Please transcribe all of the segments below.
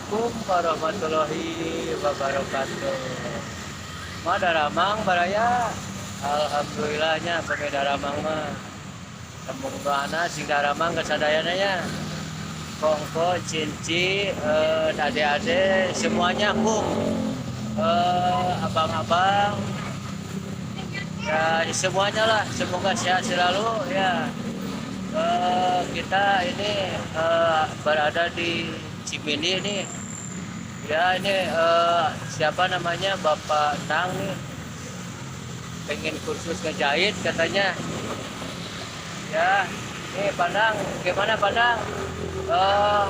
Assalamualaikum warahmatullahi wabarakatuh. Daramang baraya. Alhamdulillahnya pake daramang mah. Semoga anak sing daramang kesadayana ya. Kongko, cinci, ade-ade, semuanya kum. Abang-abang, ya semuanya lah. Semoga sehat selalu ya. Kita ini berada di Cimindi nih. Ya ini siapa namanya Bapak Nang nih, pengen kursus ngejahit katanya. Ya, nih Pandang, gimana Pandang?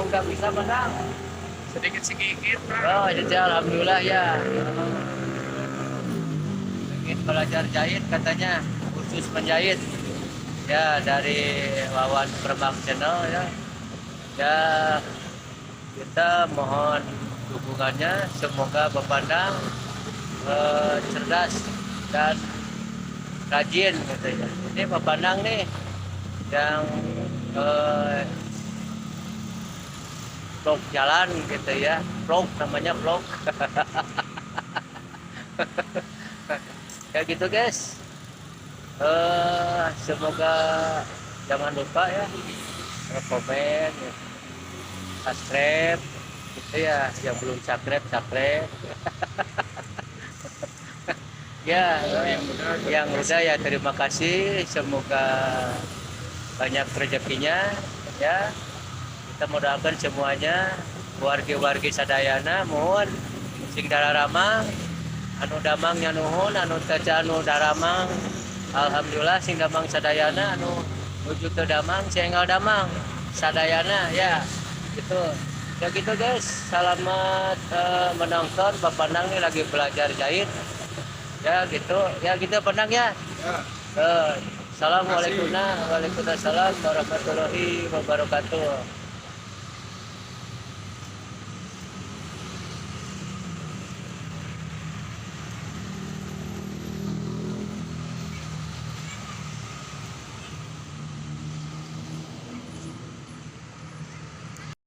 Udah bisa Pandang? Sedikit-sedikit, Oh, jadi alhamdulillah ya. Pengen belajar jahit katanya, kursus menjahit. Ya dari Wawan Perbang Channel ya. Ya kita mohon dukungannya, semoga Bapak Pandang cerdas dan rajin katanya. Ini Bapak Pandang nih yang vlog jalan gitu ya, vlog namanya vlog. Ya gitu guys. Semoga jangan lupa ya komen, subscribe gitu ya, yang belum subscribe. Ya, yang udah ya terima kasih, semoga banyak rezekinya ya. Kita modalkan semuanya, wargi-wargi sadayana mohon sing dararamang anu damang nyanuhun, anu teca anu daramang alhamdulillah, sing damang sadayana anu nuju ke damang senggal damang sadayana ya gitu. Ya gitu guys, selamat menonton. Bapak Pandang nih lagi belajar jahit ya gitu. Ya gitu Pandang ya. ya. Assalamualaikum warahmatullahi wabarakatuh.